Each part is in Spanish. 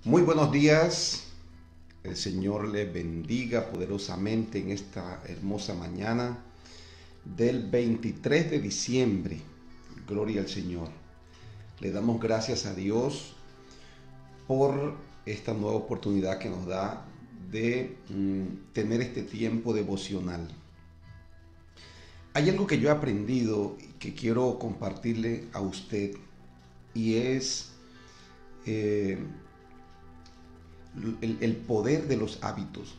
Muy buenos días, el Señor le bendiga poderosamente en esta hermosa mañana del 23 de diciembre. Gloria al Señor. Le damos gracias a Dios por esta nueva oportunidad que nos da de tener este tiempo devocional. Hay algo que yo he aprendido y que quiero compartirle a usted y es el poder de los hábitos.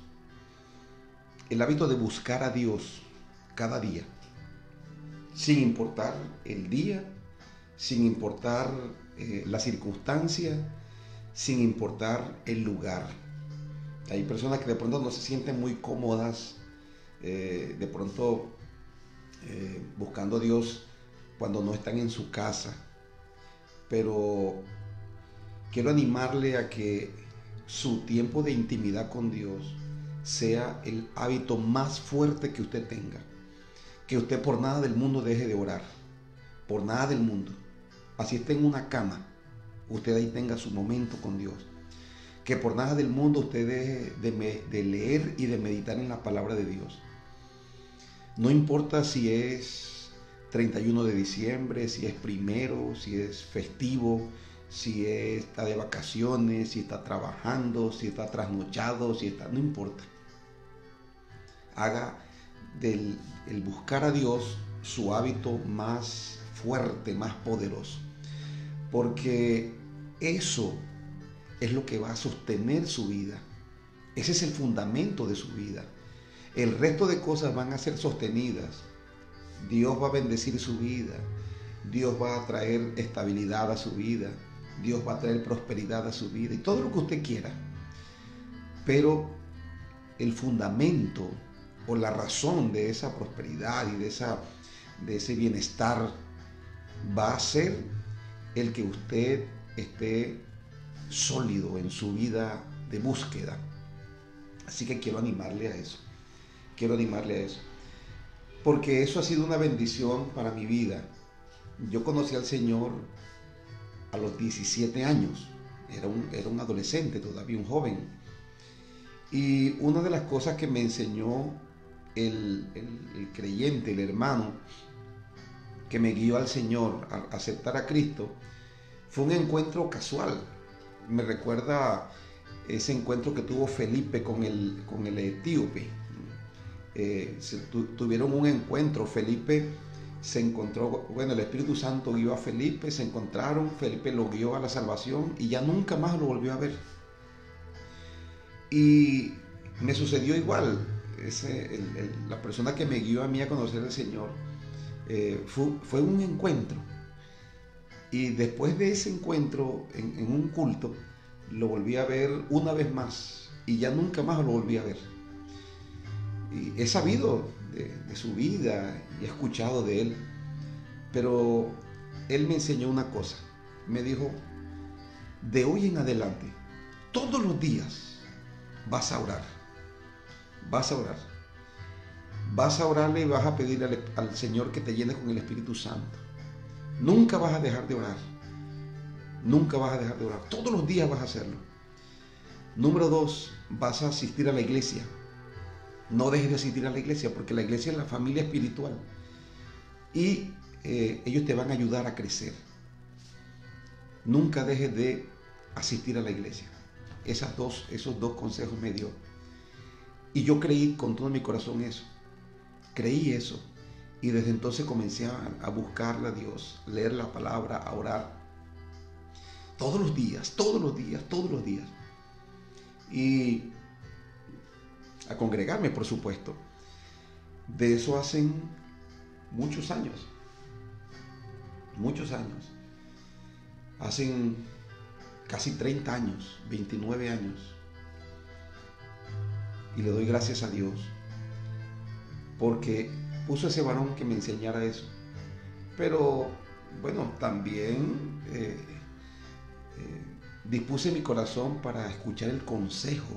El hábito de buscar a Dios cada día, sin importar el día, sin importar la circunstancia, sin importar el lugar. Hay personas que de pronto no se sienten muy cómodas, de pronto buscando a Dios cuando no están en su casa. Pero quiero animarle a que su tiempo de intimidad con Dios sea el hábito más fuerte que usted tenga. Que usted por nada del mundo deje de orar. Por nada del mundo. Así esté en una cama, usted ahí tenga su momento con Dios. Que por nada del mundo usted deje de leer y de meditar en la palabra de Dios. No importa si es 31 de diciembre, si es primero, si es festivo, si está de vacaciones, si está trabajando, si está trasnochado, no importa. Haga del el buscar a Dios su hábito más fuerte, más poderoso. Porque eso es lo que va a sostener su vida. Ese es el fundamento de su vida. El resto de cosas van a ser sostenidas. Dios va a bendecir su vida. Dios va a traer estabilidad a su vida. Dios va a traer prosperidad a su vida y todo lo que usted quiera. Pero el fundamento o la razón de esa prosperidad y de ese bienestar va a ser el que usted esté sólido en su vida de búsqueda. Así que quiero animarle a eso. Quiero animarle a eso. Porque eso ha sido una bendición para mi vida. Yo conocí al Señor a los 17 años. Era un adolescente, todavía un joven. Y una de las cosas que me enseñó el creyente, el hermano, que me guió al Señor a aceptar a Cristo, fue un encuentro casual. Me recuerda ese encuentro que tuvo Felipe con el etíope. Tuvieron un encuentro. Felipe se encontró, el Espíritu Santo guió a Felipe, se encontraron, Felipe lo guió a la salvación y ya nunca más lo volvió a ver. Y me sucedió igual. La persona que me guió a mí a conocer al Señor fue un encuentro. Y después de ese encuentro en un culto, lo volví a ver una vez más y ya nunca más lo volví a ver. Y he sabido de su vida y he escuchado de él, pero él me enseñó una cosa. Me dijo: de hoy en adelante, todos los días vas a orar. Vas a orar. Vas a orarle y vas a pedirle al Señor que te llene con el Espíritu Santo. Nunca vas a dejar de orar. Nunca vas a dejar de orar. Todos los días vas a hacerlo. Número 2, vas a asistir a la iglesia. No dejes de asistir a la iglesia, porque la iglesia es la familia espiritual. Y ellos te van a ayudar a crecer. Nunca dejes de asistir a la iglesia. Esos dos consejos me dio. Y yo creí con todo mi corazón eso. Creí eso. Y desde entonces comencé a buscarle a Dios, leer la palabra, a orar. Todos los días, todos los días, todos los días. Y a congregarme, por supuesto. De eso hacen muchos años. Muchos años. Hacen casi 30 años, 29 años. Y le doy gracias a Dios porque puso ese varón que me enseñara eso. Pero bueno, también dispuse mi corazón para escuchar el consejo,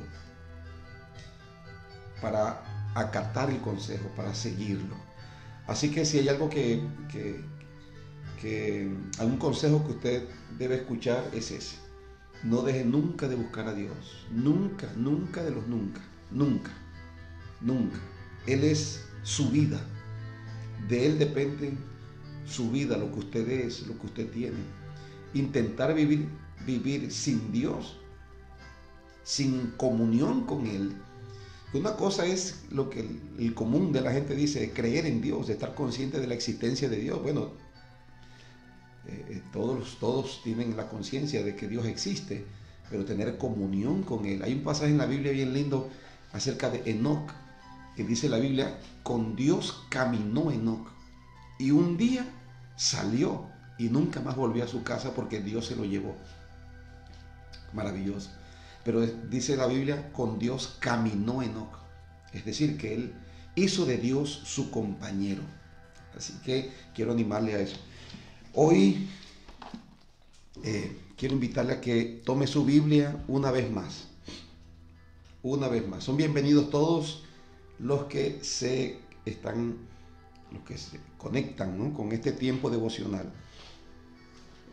para acatar el consejo, para seguirlo. Así que si hay algo algún consejo que usted debe escuchar, es ese. No deje nunca de buscar a Dios. Nunca, nunca de los nunca. Nunca, nunca. Él es su vida. De Él depende su vida, lo que usted es, lo que usted tiene. Intentar vivir sin Dios, sin comunión con Él. Una cosa es lo que el común de la gente dice, creer en Dios, de estar consciente de la existencia de Dios. Bueno, todos tienen la conciencia de que Dios existe, pero tener comunión con Él. Hay un pasaje en la Biblia bien lindo acerca de Enoc, que dice la Biblia, con Dios caminó Enoc, y un día salió y nunca más volvió a su casa porque Dios se lo llevó. Maravilloso. Pero dice la Biblia, con Dios caminó Enoc, es decir, que él hizo de Dios su compañero. Así que quiero animarle a eso. Hoy quiero invitarle a que tome su Biblia una vez más. Una vez más. Son bienvenidos todos los que se conectan, ¿no?, con este tiempo devocional.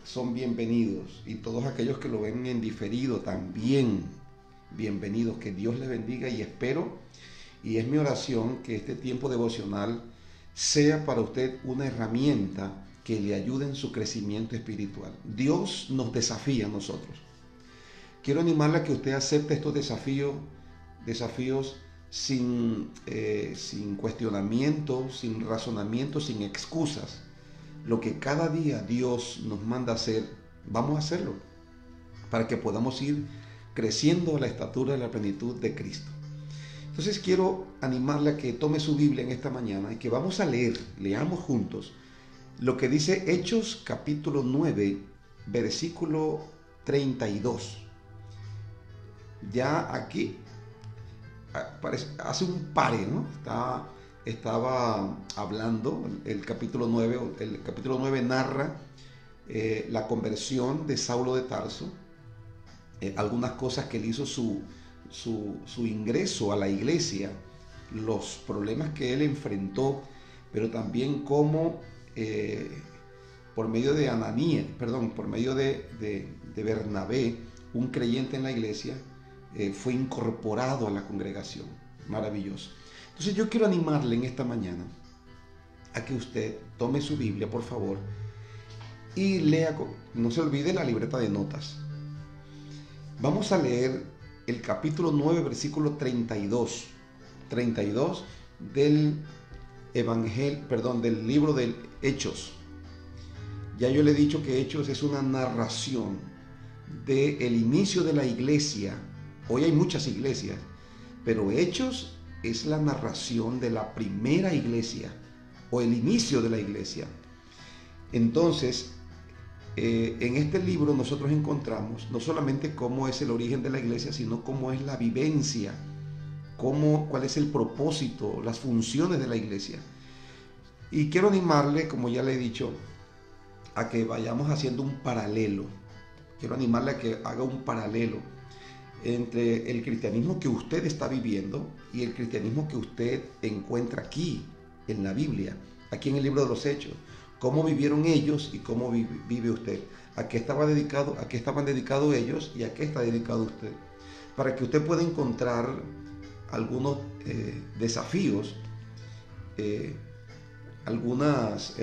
Son bienvenidos, y todos aquellos que lo ven en diferido también bienvenidos. Que Dios les bendiga, y espero, y es mi oración, que este tiempo devocional sea para usted una herramienta que le ayude en su crecimiento espiritual. Dios nos desafía a nosotros. Quiero animarle a que usted acepte estos desafíos sin cuestionamiento, sin razonamiento, sin excusas. Lo que cada día Dios nos manda hacer, vamos a hacerlo, para que podamos ir creciendo a la estatura de la plenitud de Cristo. Entonces quiero animarle a que tome su Biblia en esta mañana y que vamos a leamos juntos lo que dice Hechos capítulo 9, versículo 32. Ya aquí hace un pare, ¿no? Estaba hablando el capítulo 9. El capítulo 9 narra la conversión de Saulo de Tarso, algunas cosas que él hizo, su ingreso a la iglesia, los problemas que él enfrentó, pero también cómo por medio de por medio de Bernabé, un creyente en la iglesia, fue incorporado a la congregación. Maravilloso. Entonces yo quiero animarle en esta mañana a que usted tome su Biblia, por favor, y lea, no se olvide la libreta de notas. Vamos a leer el capítulo 9, versículo 32 del del libro de Hechos. Ya yo le he dicho que Hechos es una narración del inicio de la iglesia. Hoy hay muchas iglesias, pero Hechos es la narración de la primera iglesia, o el inicio de la iglesia. Entonces, en este libro nosotros encontramos no solamente cómo es el origen de la iglesia, sino cómo es la vivencia, cuál es el propósito, las funciones de la iglesia. Y quiero animarle, como ya le he dicho, a que vayamos haciendo un paralelo. Quiero animarle a que haga un paralelo entre el cristianismo que usted está viviendo y el cristianismo que usted encuentra aquí en la Biblia, aquí en el libro de los Hechos. Cómo vivieron ellos y cómo vive usted. ¿A qué estaban dedicados ellos y a qué está dedicado usted? Para que usted pueda encontrar algunos desafíos, algunas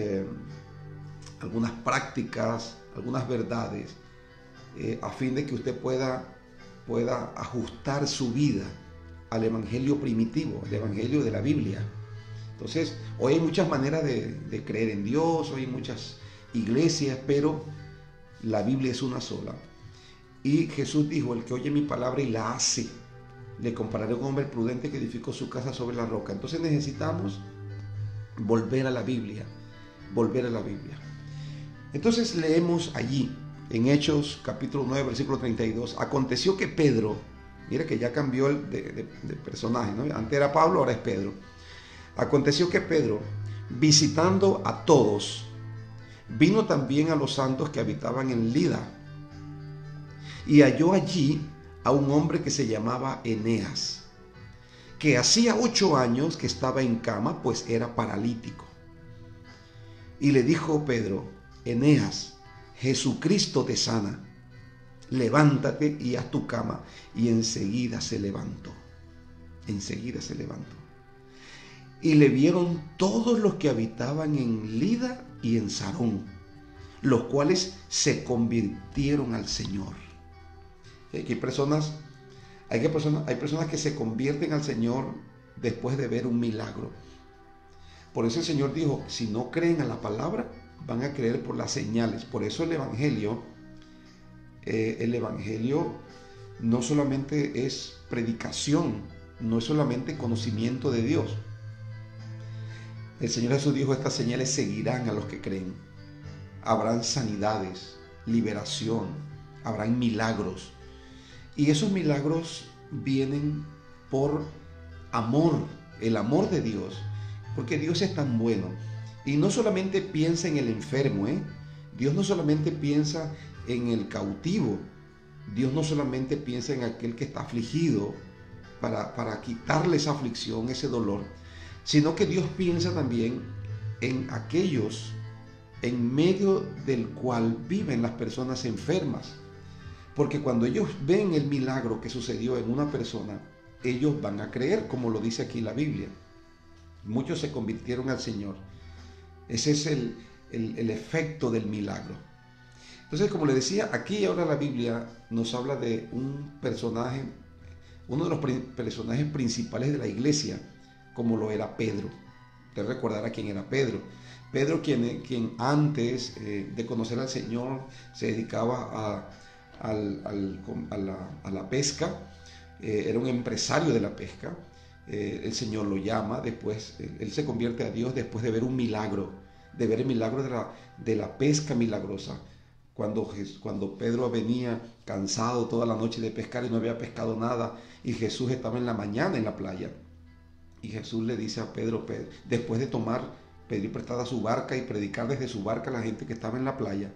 prácticas, algunas verdades, a fin de que usted pueda ajustar su vida al evangelio primitivo, al evangelio de la Biblia. Entonces, hoy hay muchas maneras de creer en Dios, hoy hay muchas iglesias, pero la Biblia es una sola. Y Jesús dijo: el que oye mi palabra y la hace, le compararé a un hombre prudente que edificó su casa sobre la roca. Entonces necesitamos volver a la Biblia, Entonces leemos allí, en Hechos capítulo 9, versículo 32, aconteció que Pedro, mira que ya cambió de personaje, ¿no? Antes era Pablo, ahora es Pedro. Aconteció que Pedro, visitando a todos, vino también a los santos que habitaban en Lida, y halló allí a un hombre que se llamaba Eneas, que hacía 8 años que estaba en cama, pues era paralítico. Y le dijo Pedro: Eneas, Jesucristo te sana. levántate y haz tu cama. Y enseguida se levantó. Enseguida se levantó. Y le vieron todos los que habitaban en Lida y en Sarón, los cuales se convirtieron al Señor. Hay personas que se convierten al Señor después de ver un milagro. Por eso el Señor dijo, si no creen a la palabra, van a creer por las señales. Por eso el Evangelio no solamente es predicación, no es solamente conocimiento de Dios. El Señor Jesús dijo, estas señales seguirán a los que creen. Habrán sanidades, liberación, habrán milagros. Y esos milagros vienen por amor, el amor de Dios, porque Dios es tan bueno. Y no solamente piensa en el enfermo, Dios no solamente piensa en el cautivo, Dios no solamente piensa en aquel que está afligido para quitarle esa aflicción, ese dolor, sino que Dios piensa también en aquellos en medio del cual viven las personas enfermas. Porque cuando ellos ven el milagro que sucedió en una persona, ellos van a creer, como lo dice aquí la Biblia. Muchos se convirtieron al Señor. Ese es el efecto del milagro. Entonces, como le decía, aquí ahora la Biblia nos habla de un personaje, uno de los personajes principales de la iglesia, como lo era Pedro. Usted recordará quién era Pedro. Pedro, quien antes de conocer al Señor se dedicaba a la pesca, era un empresario de la pesca. El Señor lo llama, después él se convierte a Dios después de ver un milagro, de ver el milagro de la pesca milagrosa. Cuando Pedro venía cansado toda la noche de pescar y no había pescado nada, y Jesús estaba en la mañana en la playa. Y Jesús le dice a Pedro, después de pedir prestada su barca y predicar desde su barca a la gente que estaba en la playa,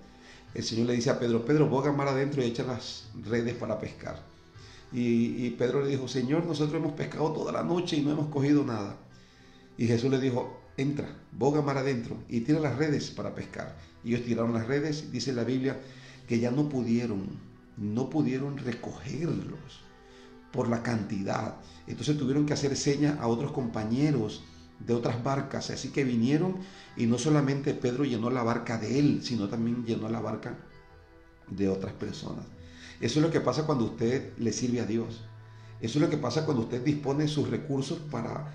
el Señor le dice a Pedro, boga mar adentro y echa las redes para pescar. Y Pedro le dijo, Señor, nosotros hemos pescado toda la noche y no hemos cogido nada. Y Jesús le dijo, entra, boga mar adentro y tira las redes para pescar. Y ellos tiraron las redes, dice la Biblia, que ya no pudieron recogerlos por la cantidad. Entonces tuvieron que hacer señas a otros compañeros de otras barcas. Así que vinieron y no solamente Pedro llenó la barca de él, sino también llenó la barca de otras personas. Eso es lo que pasa cuando usted le sirve a Dios. Eso es lo que pasa cuando usted dispone sus recursos para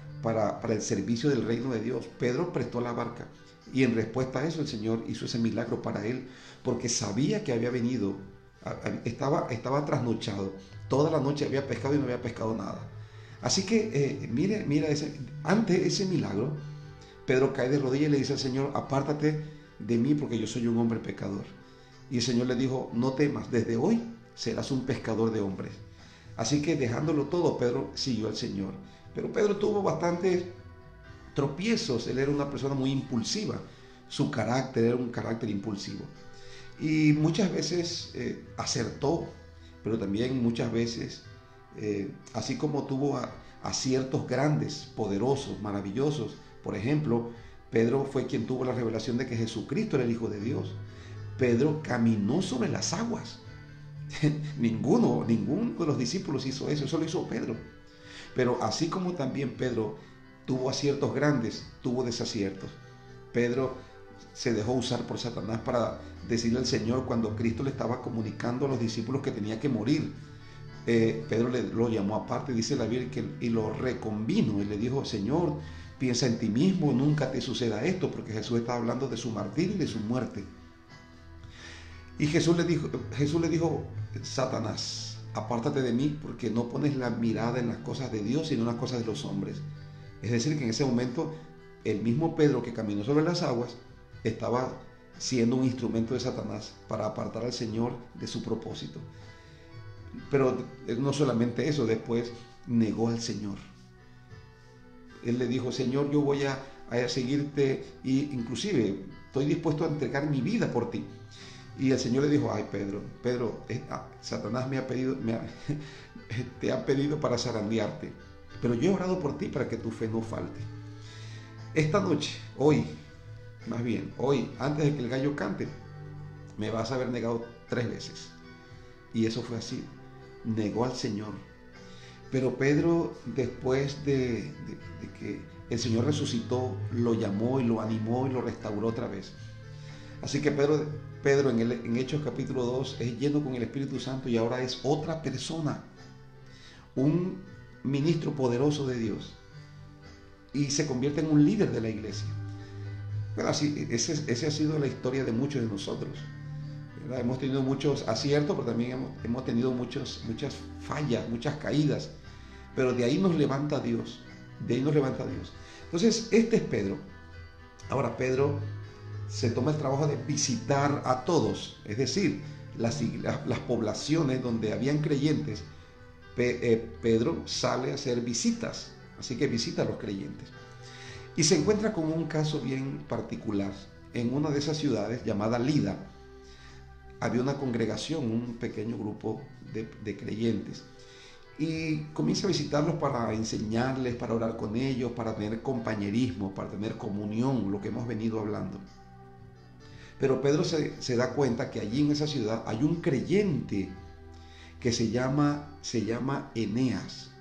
el servicio del reino de Dios. Pedro prestó la barca y en respuesta a eso el Señor hizo ese milagro para él, porque sabía que había venido, estaba trasnochado. Toda la noche había pescado y no había pescado nada. Así que mira ante ese milagro, Pedro cae de rodillas y le dice al Señor, apártate de mí porque yo soy un hombre pecador. Y el Señor le dijo, no temas, desde hoy serás un pescador de hombres. Así que dejándolo todo, Pedro siguió al Señor. Pero Pedro tuvo bastantes tropiezos. Él era una persona muy impulsiva. Su carácter era un carácter impulsivo. Y muchas veces acertó, pero también muchas veces, así como tuvo aciertos grandes, poderosos, maravillosos. Por ejemplo, Pedro fue quien tuvo la revelación de que Jesucristo era el Hijo de Dios. Pedro caminó sobre las aguas. Ninguno de los discípulos hizo eso, eso lo hizo Pedro. Pero así como también Pedro tuvo aciertos grandes, tuvo desaciertos. Pedro se dejó usar por Satanás para decirle al Señor cuando Cristo le estaba comunicando a los discípulos que tenía que morir. Pedro lo llamó aparte, dice la Biblia, y lo reconvino y le dijo, Señor, piensa en ti mismo, nunca te suceda esto, porque Jesús estaba hablando de su martirio y de su muerte. Y Jesús le dijo, Satanás, apártate de mí porque no pones la mirada en las cosas de Dios, sino en las cosas de los hombres. Es decir, que en ese momento el mismo Pedro que caminó sobre las aguas estaba siendo un instrumento de Satanás para apartar al Señor de su propósito. Pero no solamente eso, después negó al Señor. Él le dijo, Señor, yo voy a seguirte e inclusive estoy dispuesto a entregar mi vida por ti. Y el Señor le dijo, ay Pedro, Satanás te ha pedido para zarandearte, pero yo he orado por ti para que tu fe no falte. Esta noche, hoy, antes de que el gallo cante, me vas a haber negado 3 veces. Y eso fue así. Negó al Señor. Pero Pedro, después de que el Señor resucitó, lo llamó y lo animó y lo restauró otra vez. Así que Pedro en Hechos capítulo 2 es lleno con el Espíritu Santo y ahora es otra persona, un ministro poderoso de Dios, y se convierte en un líder de la iglesia. Bueno, así, esa ha sido la historia de muchos de nosotros, ¿verdad? Hemos tenido muchos aciertos, pero también hemos tenido muchas fallas, muchas caídas, pero de ahí nos levanta Dios, de ahí nos levanta Dios. Entonces, este es Pedro. Ahora Pedro se toma el trabajo de visitar a todos, es decir, las poblaciones donde habían creyentes. Pedro sale a hacer visitas, así que visita a los creyentes. Y se encuentra con un caso bien particular. En una de esas ciudades llamada Lida, había una congregación, un pequeño grupo de creyentes. Y comienza a visitarlos para enseñarles, para orar con ellos, para tener compañerismo, para tener comunión, lo que hemos venido hablando. Pero Pedro se da cuenta que allí en esa ciudad hay un creyente que se llama Eneas.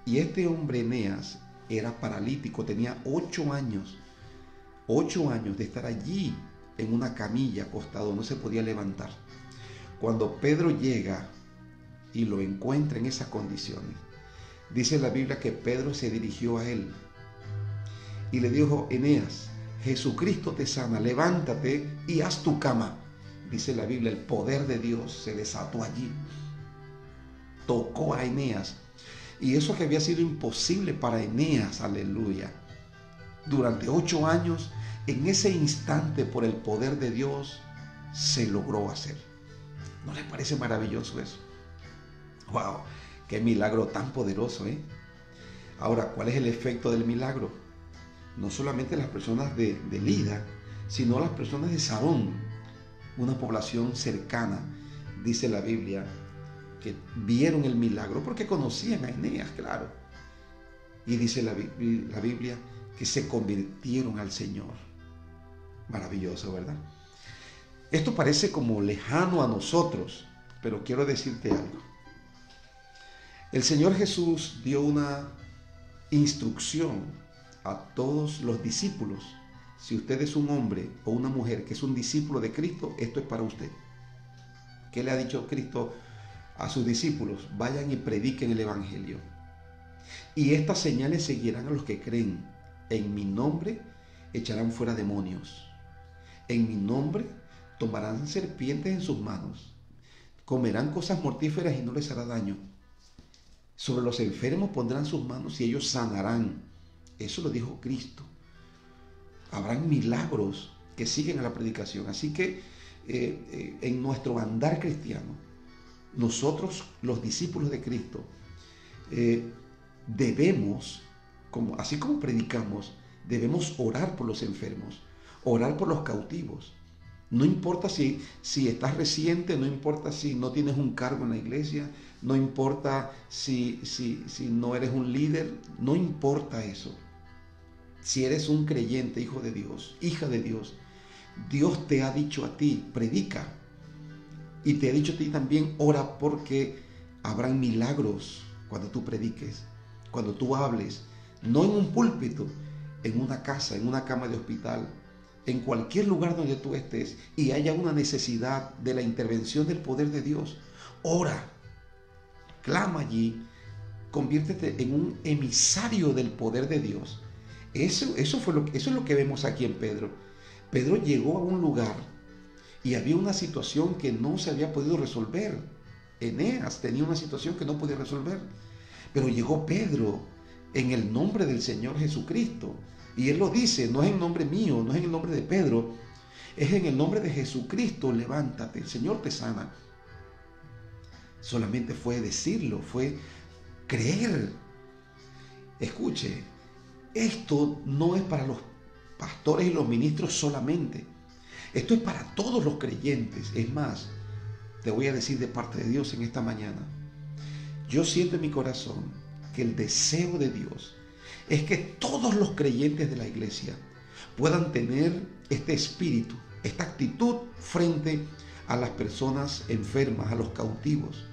Y este hombre Eneas era paralítico, tenía 8 años de estar allí en una camilla acostado, no se podía levantar. Cuando Pedro llega y lo encuentra en esas condiciones, dice la Biblia que Pedro se dirigió a él y le dijo: Eneas, Jesucristo te sana, levántate y haz tu cama. Dice la Biblia, el poder de Dios se desató allí. Tocó a Eneas. Y eso que había sido imposible para Eneas, aleluya, durante 8 años, en ese instante, por el poder de Dios, se logró hacer. ¿No les parece maravilloso eso? ¡Wow! ¡Qué milagro tan poderoso, eh! Ahora, ¿cuál es el efecto del milagro? No solamente las personas de Lida, sino las personas de Sarón, una población cercana, dice la Biblia, que vieron el milagro porque conocían a Eneas, claro. Y dice la Biblia que se convirtieron al Señor. Maravilloso, ¿verdad? Esto parece como lejano a nosotros, pero quiero decirte algo. El Señor Jesús dio una instrucción a todos los discípulos. Si usted es un hombre o una mujer que es un discípulo de Cristo, esto es para usted. ¿Qué le ha dicho Cristo a sus discípulos? Vayan y prediquen el Evangelio. Y estas señales seguirán a los que creen. En mi nombre echarán fuera demonios. En mi nombre tomarán serpientes en sus manos. Comerán cosas mortíferas y no les hará daño. Sobre los enfermos pondrán sus manos y ellos sanarán. Eso lo dijo Cristo. Habrán milagros que siguen a la predicación. Así que en nuestro andar cristiano, nosotros, los discípulos de Cristo, debemos, así como predicamos, debemos orar por los enfermos, orar por los cautivos. No importa si estás reciente, no importa si no tienes un cargo en la iglesia, no importa si no eres un líder, no importa eso. Si eres un creyente, hijo de Dios, hija de Dios, Dios te ha dicho a ti, predica. Y te ha dicho a ti también, ora, porque habrán milagros cuando tú prediques, cuando tú hables, no en un púlpito, en una casa, en una cama de hospital, en cualquier lugar donde tú estés y haya una necesidad de la intervención del poder de Dios. Ora, clama allí, conviértete en un emisario del poder de Dios. Eso es lo que vemos aquí en Pedro. Pedro llegó a un lugar y había una situación que no se había podido resolver. Eneas tenía una situación que no podía resolver. Pero llegó Pedro en el nombre del Señor Jesucristo. Y él lo dice, no es en nombre mío, no es en el nombre de Pedro, es en el nombre de Jesucristo, levántate, el Señor te sana. Solamente fue decirlo, fue creer. Escuche, esto no es para los pastores y los ministros solamente. Esto es para todos los creyentes. Es más, te voy a decir de parte de Dios en esta mañana. Yo siento en mi corazón que el deseo de Dios es que todos los creyentes de la iglesia puedan tener este espíritu, esta actitud frente a las personas enfermas, a los cautivos.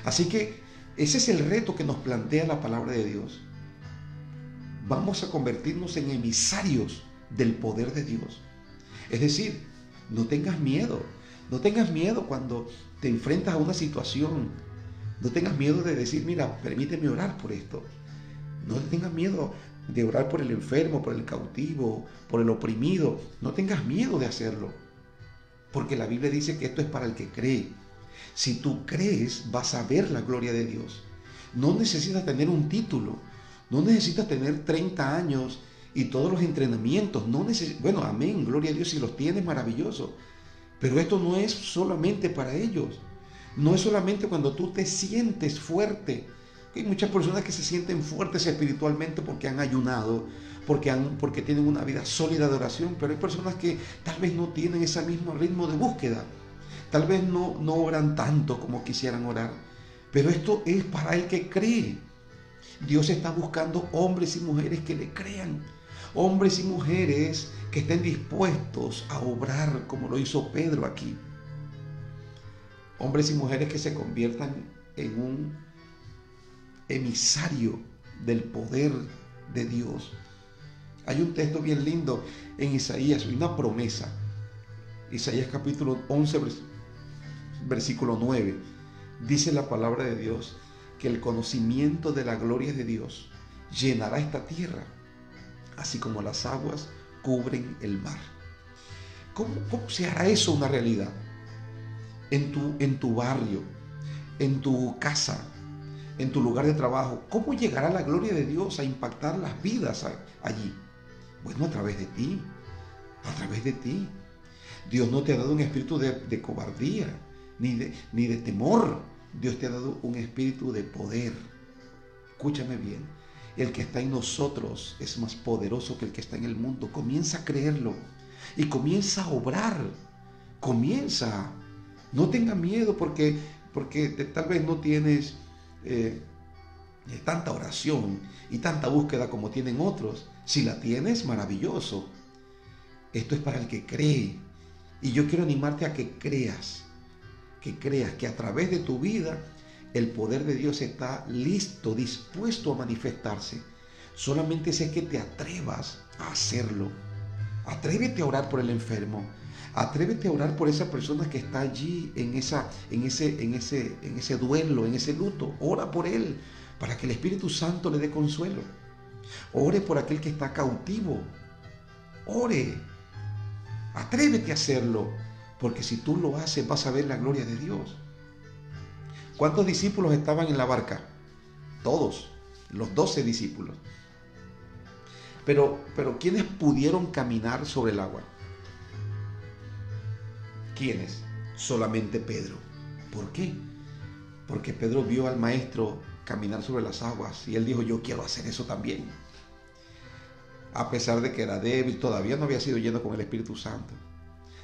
Así que ese es el reto que nos plantea la palabra de Dios. Vamos a convertirnos en emisarios del poder de Dios. Es decir, no tengas miedo. No tengas miedo cuando te enfrentas a una situación. No tengas miedo de decir, mira, permíteme orar por esto. No tengas miedo de orar por el enfermo, por el cautivo, por el oprimido. No tengas miedo de hacerlo. Porque la Biblia dice que esto es para el que cree. Si tú crees, vas a ver la gloria de Dios. No necesitas tener un título. No necesitas tener 30 años y todos los entrenamientos. Bueno, amén, gloria a Dios, si los tienes, maravilloso. Pero esto no es solamente para ellos. No es solamente cuando tú te sientes fuerte. Hay muchas personas que se sienten fuertes espiritualmente porque han ayunado, porque tienen una vida sólida de oración, pero hay personas que tal vez no tienen ese mismo ritmo de búsqueda. Tal vez no oran tanto como quisieran orar. Pero esto es para el que cree. Dios está buscando hombres y mujeres que le crean. Hombres y mujeres que estén dispuestos a obrar como lo hizo Pedro aquí. Hombres y mujeres que se conviertan en un emisario del poder de Dios. Hay un texto bien lindo en Isaías, una promesa. Isaías capítulo 11, versículo 9. Dice la palabra de Dios que el conocimiento de la gloria de Dios llenará esta tierra, así como las aguas cubren el mar. ¿Cómo se hará eso una realidad? En tu barrio, en tu casa, en tu lugar de trabajo. ¿Cómo llegará la gloria de Dios a impactar las vidas allí? Bueno, a través de ti, a través de ti. Dios no te ha dado un espíritu de cobardía, ni de temor. Dios te ha dado un espíritu de poder. Escúchame bien. El que está en nosotros es más poderoso que el que está en el mundo. Comienza a creerlo y comienza a obrar. Comienza. No tenga miedo porque tal vez no tienes tanta oración y tanta búsqueda como tienen otros. Si la tienes, maravilloso. Esto es para el que cree. Y yo quiero animarte a que creas que a través de tu vida el poder de Dios está listo, dispuesto a manifestarse. Solamente es que te atrevas a hacerlo. Atrévete a orar por el enfermo. Atrévete a orar por esa persona que está allí en ese duelo, en ese luto. Ora por él para que el Espíritu Santo le dé consuelo. Ore por aquel que está cautivo. Ore. Atrévete a hacerlo, porque si tú lo haces vas a ver la gloria de Dios. ¿Cuántos discípulos estaban en la barca? Todos, los 12 discípulos. Pero ¿quiénes pudieron caminar sobre el agua? ¿Quiénes? Solamente Pedro. ¿Por qué? Porque Pedro vio al maestro caminar sobre las aguas y él dijo, yo quiero hacer eso también. A pesar de que era débil, todavía no había sido lleno con el Espíritu Santo.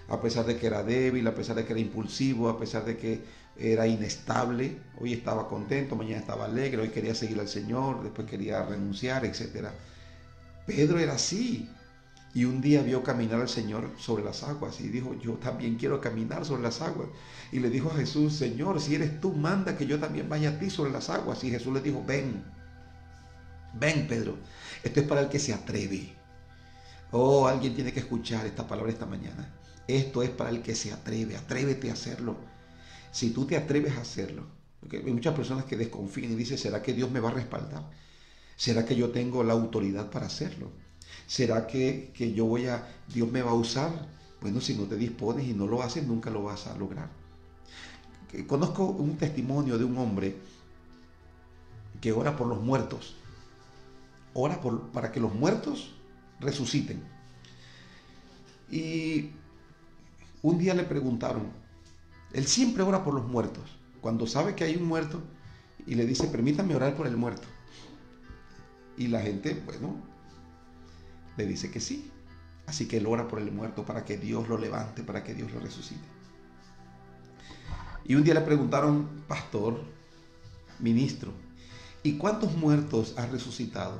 A pesar de que era débil, a pesar de que era impulsivo, a pesar de que era inestable, hoy estaba contento, mañana estaba alegre, hoy quería seguir al Señor, después quería renunciar, etc. Pedro era así. Y un día vio caminar al Señor sobre las aguas y dijo, yo también quiero caminar sobre las aguas. Y le dijo a Jesús, Señor, si eres tú, manda que yo también vaya a ti sobre las aguas. Y Jesús le dijo, ven, Pedro. Esto es para el que se atreve. Oh, alguien tiene que escuchar esta palabra esta mañana. Esto es para el que se atreve. Atrévete a hacerlo. Si tú te atreves a hacerlo. Porque hay muchas personas que desconfían y dicen, ¿será que Dios me va a respaldar? ¿Será que yo tengo la autoridad para hacerlo? ¿Será que Dios me va a usar? Bueno, si no te dispones y no lo haces, nunca lo vas a lograr. Conozco un testimonio de un hombre que ora por los muertos. Ora para que los muertos resuciten. Y un día le preguntaron, él siempre ora por los muertos. Cuando sabe que hay un muerto y le dice, permítame orar por el muerto. Y la gente, bueno, le dice que sí. Así que él ora por el muerto para que Dios lo levante, para que Dios lo resucite. Y un día le preguntaron, pastor, ministro, ¿y cuántos muertos has resucitado?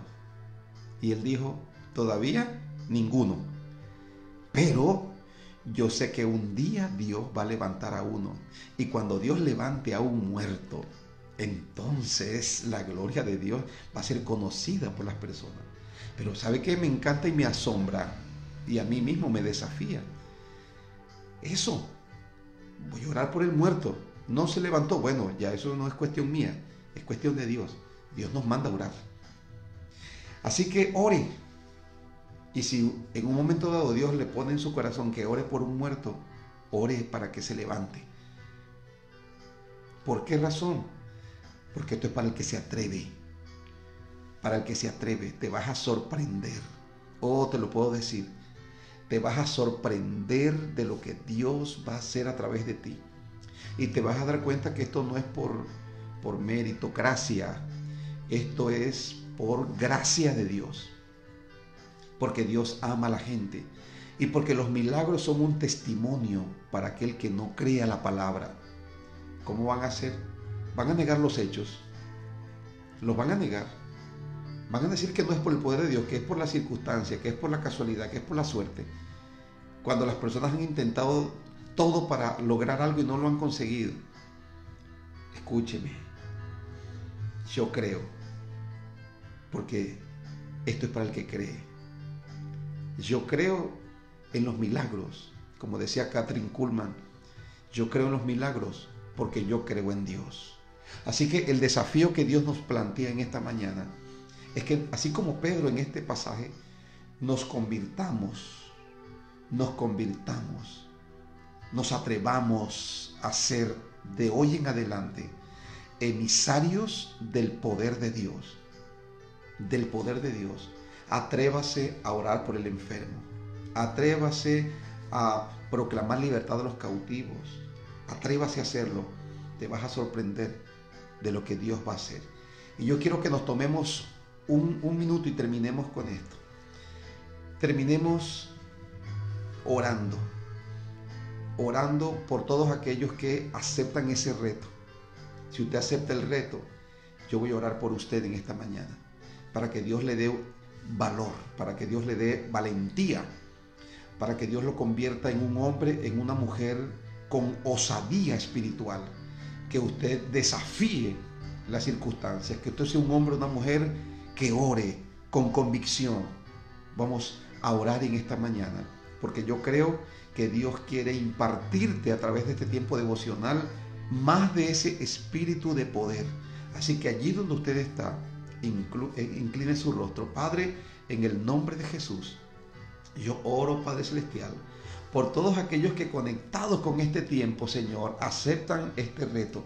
Y él dijo, todavía ninguno. Pero yo sé que un día Dios va a levantar a uno. Y cuando Dios levante a un muerto, entonces la gloria de Dios va a ser conocida por las personas. Pero ¿sabe qué? Me encanta y me asombra, y a mí mismo me desafía. Eso, voy a orar por el muerto. No se levantó. Bueno, ya eso no es cuestión mía, es cuestión de Dios. Dios nos manda a orar. Así que ore. Y si en un momento dado Dios le pone en su corazón que ore por un muerto, ore para que se levante. ¿Por qué razón? Porque esto es para el que se atreve. Para el que se atreve, te vas a sorprender. Oh, te lo puedo decir. Te vas a sorprender de lo que Dios va a hacer a través de ti. Y te vas a dar cuenta que esto no es por meritocracia. Esto es por gracia de Dios. Porque Dios ama a la gente. Y porque los milagros son un testimonio para aquel que no crea la palabra. ¿Cómo van a hacer? Van a negar los hechos. Los van a negar. Van a decir que no es por el poder de Dios, que es por la circunstancia, que es por la casualidad, que es por la suerte. Cuando las personas han intentado todo para lograr algo y no lo han conseguido. Escúcheme. Yo creo. Porque esto es para el que cree. Yo creo en los milagros. Como decía Kathryn Kuhlman, yo creo en los milagros porque yo creo en Dios. Así que el desafío que Dios nos plantea en esta mañana es que, así como Pedro en este pasaje, nos atrevamos a ser de hoy en adelante emisarios del poder de Dios. Del poder de Dios. Atrévase a orar por el enfermo. Atrévase a proclamar libertad a los cautivos. Atrévase a hacerlo. Te vas a sorprender de lo que Dios va a hacer. Y yo quiero que nos tomemos un minuto y terminemos con esto. Terminemos orando. Orando por todos aquellos que aceptan ese reto. Si usted acepta el reto, yo voy a orar por usted en esta mañana. Para que Dios le dé valor, para que Dios le dé valentía, para que Dios lo convierta en un hombre, en una mujer con osadía espiritual, que usted desafíe las circunstancias, que usted sea un hombre o una mujer que ore con convicción. Vamos a orar en esta mañana, porque yo creo que Dios quiere impartirte a través de este tiempo devocional más de ese espíritu de poder. Así que allí donde usted está, incline su rostro. Padre, en el nombre de Jesús, yo oro, Padre Celestial, por todos aquellos que conectados con este tiempo, Señor, aceptan este reto,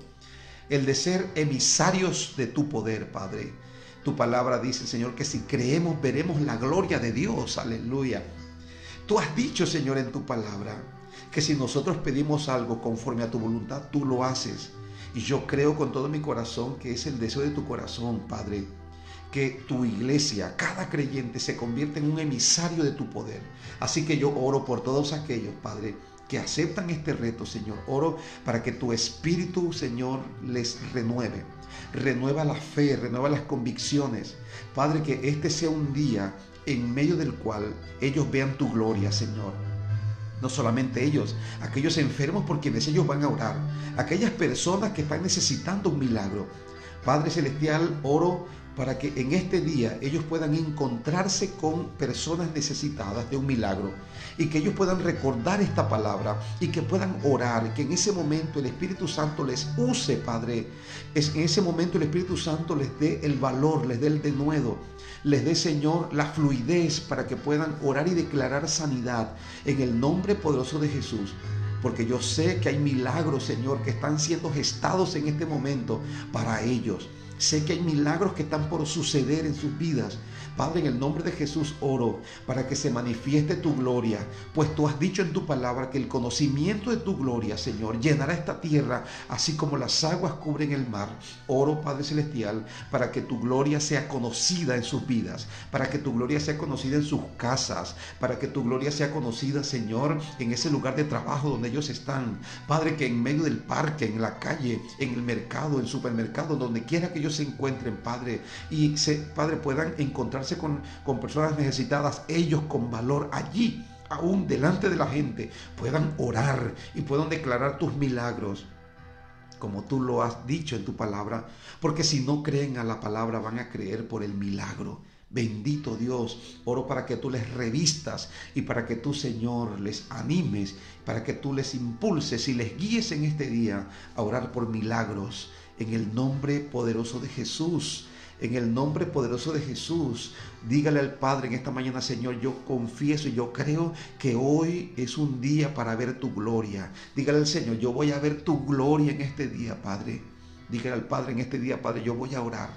el de ser emisarios de tu poder, Padre. Tu palabra dice, Señor, que si creemos veremos la gloria de Dios. Aleluya. Tú has dicho, Señor, en tu palabra, que si nosotros pedimos algo conforme a tu voluntad, tú lo haces. Y yo creo con todo mi corazón que es el deseo de tu corazón, Padre, que tu iglesia, cada creyente, se convierta en un emisario de tu poder. Así que yo oro por todos aquellos, Padre, que aceptan este reto, Señor. Oro para que tu Espíritu, Señor, les renueve. Renueva la fe, renueva las convicciones. Padre, que este sea un día en medio del cual ellos vean tu gloria, Señor. No solamente ellos, aquellos enfermos por quienes ellos van a orar, aquellas personas que están necesitando un milagro. Padre Celestial, oro para que en este día ellos puedan encontrarse con personas necesitadas de un milagro y que ellos puedan recordar esta palabra y que puedan orar, que en ese momento el Espíritu Santo les use, Padre. En ese momento el Espíritu Santo les dé el valor, les dé el denuedo, les dé, Señor, la fluidez para que puedan orar y declarar sanidad en el nombre poderoso de Jesús. Porque yo sé que hay milagros, Señor, que están siendo gestados en este momento para ellos. Sé que hay milagros que están por suceder en sus vidas. Padre, en el nombre de Jesús oro para que se manifieste tu gloria, pues tú has dicho en tu palabra que el conocimiento de tu gloria, Señor, llenará esta tierra, así como las aguas cubren el mar. Oro, Padre Celestial, para que tu gloria sea conocida en sus vidas, para que tu gloria sea conocida en sus casas, para que tu gloria sea conocida, Señor, en ese lugar de trabajo donde ellos están. Padre, que en medio del parque, en la calle, en el mercado, en el supermercado, donde quiera que ellos se encuentren, Padre, Padre, puedan encontrarse con personas necesitadas, ellos con valor allí aún delante de la gente, puedan orar y puedan declarar tus milagros, como tú lo has dicho en tu palabra, porque si no creen a la palabra, van a creer por el milagro. Bendito Dios, oro para que tú les revistas y para que tú, Señor, les animes, para que tú les impulses y les guíes en este día a orar por milagros, en el nombre poderoso de Jesús. En el nombre poderoso de Jesús, dígale al Padre en esta mañana: Señor, yo confieso y yo creo que hoy es un día para ver tu gloria. Dígale al Señor: yo voy a ver tu gloria en este día, Padre. Dígale al Padre en este día: Padre, yo voy a orar.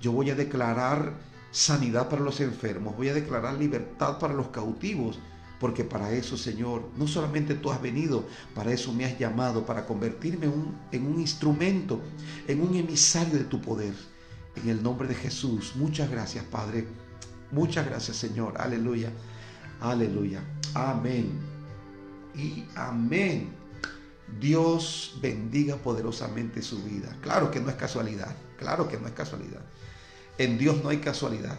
Yo voy a declarar sanidad para los enfermos. Voy a declarar libertad para los cautivos. Porque para eso, Señor, no solamente tú has venido, para eso me has llamado, para convertirme en un instrumento, en un emisario de tu poder. En el nombre de Jesús, muchas gracias, Padre. Muchas gracias, Señor. Aleluya. Aleluya. Amén. Y amén. Dios bendiga poderosamente su vida. Claro que no es casualidad. Claro que no es casualidad. En Dios no hay casualidad.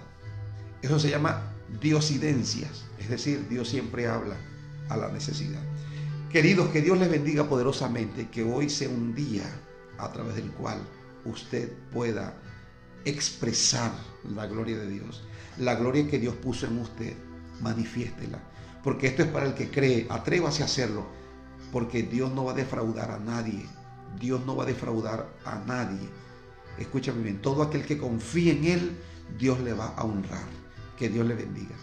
Eso se llama diosidencias. Es decir, Dios siempre habla a la necesidad. Queridos, que Dios les bendiga poderosamente. Que hoy sea un día a través del cual usted pueda expresar la gloria de Dios, la gloria que Dios puso en usted. Manifiéstela, porque esto es para el que cree. Atrévase a hacerlo, porque Dios no va a defraudar a nadie. Dios no va a defraudar a nadie. Escúchame bien: todo aquel que confíe en Él, Dios le va a honrar. Que Dios le bendiga.